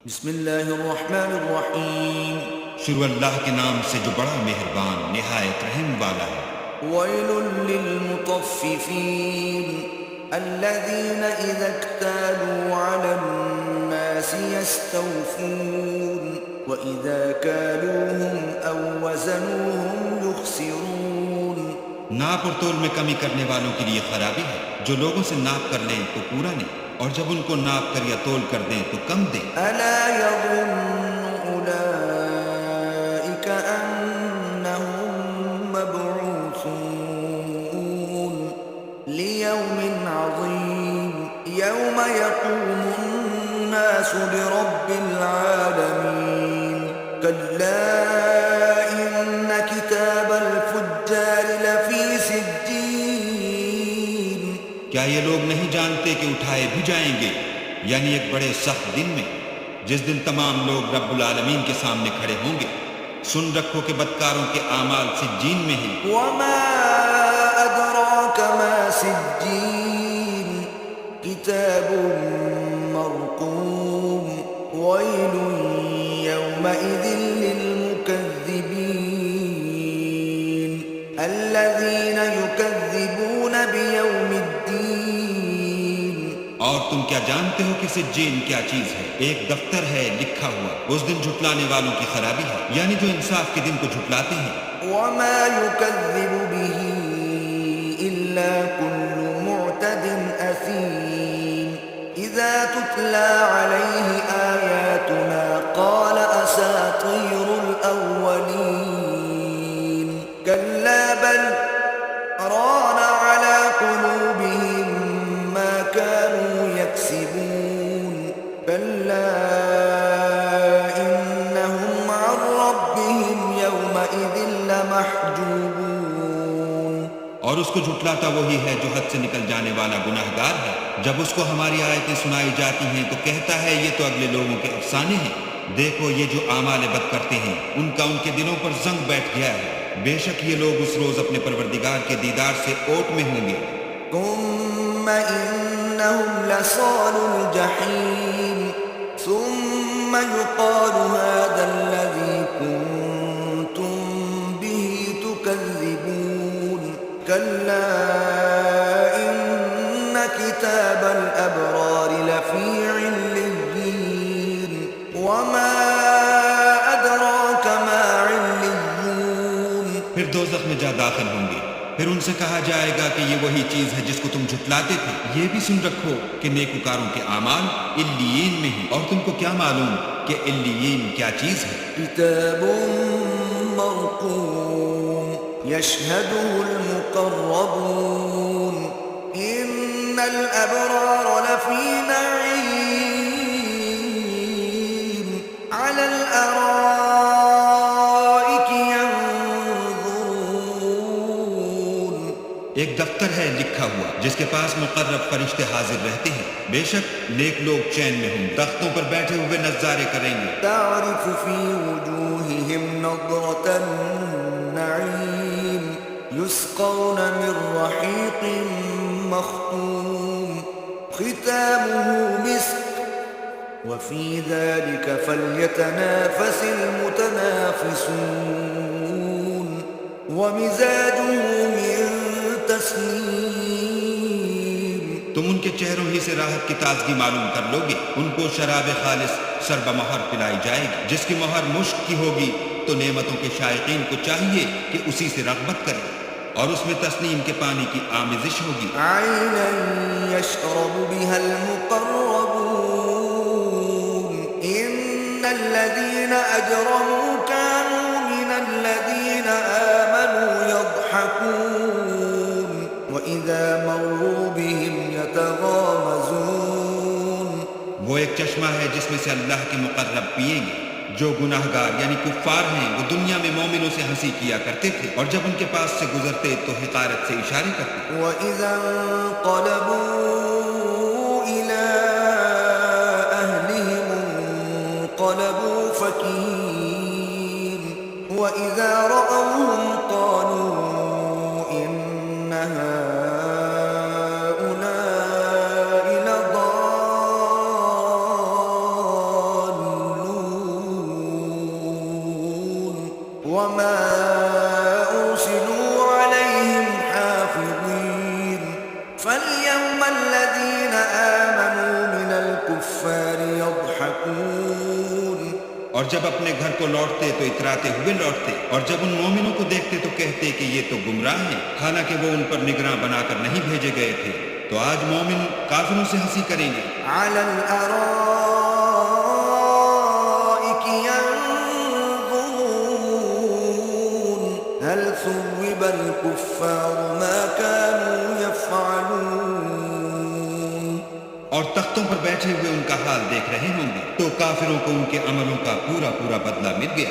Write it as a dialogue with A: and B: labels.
A: بسم اللہ الرحمن الرحیم
B: شروع اللہ کے نام سے جو بڑا مہربان نہایت رحم والا ہے۔
A: ویل للمطففین الذین اذا اکتالوا علی الناس یستوفون واذا کالوهم او وزنوهم یخسرون۔
B: ناپ اور تول میں کمی کرنے والوں کے لیے خرابی ہے، جو لوگوں سے ناپ کر لیں تو پورا نہیں، اور جب ان کو ناپ کر یا تول کر دیں تو کم دیں۔
A: الا یظن اولئک انہم مبعوثون لیوم عظیم یوم یقوم الناس لرب العالمین کلا ان کتاب الفجار لفی سجین۔
B: کیا یہ لوگ نہیں جانتے کہ اٹھائے بھی جائیں گے، یعنی ایک بڑے سخت دن میں، جس دن تمام لوگ رب العالمین کے سامنے کھڑے ہوں گے۔ سن رکھو کہ بدکاروں کے اعمال سجین میں ہیں۔
A: وما ادراک ما سجین کتاب مرقوم ویل یومئذ للمکذبین الذین یکذبون بیوم الدین۔
B: اور تم کیا جانتے ہو کہ سجین کیا چیز ہے؟ ایک دفتر ہے لکھا ہوا، اس دن جھٹلانے والوں کی خرابی ہے، یعنی جو انصاف کے دن کو جھٹلاتے ہیں۔
A: وما يكذب به إلا كل معتد أثيم إذا تتلى عليه آياتنا قال أساطير الأولين كلا بل ران على قلوبهم ما كانوا يكسبون كلا إنهم عن ربهم يومئذ لمحجوبون۔
B: اور اس کو جھٹلاتا وہی ہے جو حد سے نکل جانے والا گناہگار ہے۔ جب اس کو ہماری آیتیں سنائی جاتی ہیں تو کہتا ہے یہ تو اگلے لوگوں کے افسانے ہیں۔ دیکھو یہ جو اعمال بد کرتے ہیں ان کا ان کے دلوں پر زنگ بیٹھ گیا ہے۔ بے شک یہ لوگ اس روز اپنے پروردگار کے دیدار سے اوٹ میں ہوں گے۔
A: ثم إنهم لصال الجحيم ثم يقال هذا الذي كنتم به تكذبون كلا إن كتاب الأبرار لفي عليين وما أدراك ما عليون۔
B: پھر دوزخ میں جا داخل ہوں گے، پھر ان سے کہا جائے گا کہ یہ وہی چیز ہے جس کو تم جھٹلاتے تھے۔ یہ بھی سن رکھو کہ نیکوکاروں کے اعمال علیین میں ہیں، اور تم کو کیا معلوم کہ علیین کیا چیز ہے؟
A: کتاب مرقوم یشہدہ المقربون ان الابرار لفی نعیم علی الارائک ینظرون۔
B: ایک دفتر ہے لکھا ہوا جس کے پاس مقرب فرشتے حاضر رہتے ہیں۔ بے شک نیک لوگ چین میں ہوں، تختوں پر بیٹھے ہوئے نظارے کریں گے۔
A: تعرف فی وجوہہم نضرة النعیم یسقون من رحیق مختوم ختامہ مسک وفی ذلک فلیتنافس المتنافسون ومزاجہ من تسنیم۔
B: تم ان کے چہروں ہی سے راحت کی تازگی معلوم کر لو گے۔ ان کو شراب خالص سرب مہر پلائی جائے گی، جس کی مہر مشک کی ہوگی، تو نعمتوں کے شائقین کو چاہیے کہ اسی سے رغبت کریں، اور اس میں تسنیم کے پانی کی آمیزش ہوگی۔
A: عینا یشرب بها المقربون ان الذین اجرموا كانوا من الذین آمنوا يضحكون وإذا مروا بهم يتغامزون۔
B: وہ ایک چشمہ ہے جس میں سے اللہ کے مقرب پیئیں گے۔ جو گناہگار یعنی کفار ہیں وہ دنیا میں مومنوں سے ہنسی کیا کرتے تھے، اور جب ان کے پاس سے گزرتے تو حقارت سے اشارے کرتے۔
A: وَإِذَا انقلبوا إِلَىٰ أَهْلِهِمْ انقلبوا فَكِهِينَ وَإِذَا رَأَوْهُمْ قَالُوا إِنَّ هَٰؤُلَاءِ لَضَالُّونَ۔ فاليوم الذين آمنوا من الكفار يضحكون
B: اور جب اپنے گھر کو لوٹتے تو اتراتے ہوئے لوٹتے، اور جب ان مومنوں کو دیکھتے تو کہتے کہ یہ تو گمراہ ہیں، حالانکہ وہ ان پر نگراں بنا کر نہیں بھیجے گئے تھے۔ تو آج مومن کافروں سے ہنسی کریں گے۔
A: على الأرائك ينظرون هل ثوب الكفار ما كانوا يفعلون
B: اور تختوں پر بیٹھے ہوئے ان کا حال دیکھ رہے ہوں گے، تو کافروں کو ان کے عملوں کا پورا پورا بدلہ مل گیا۔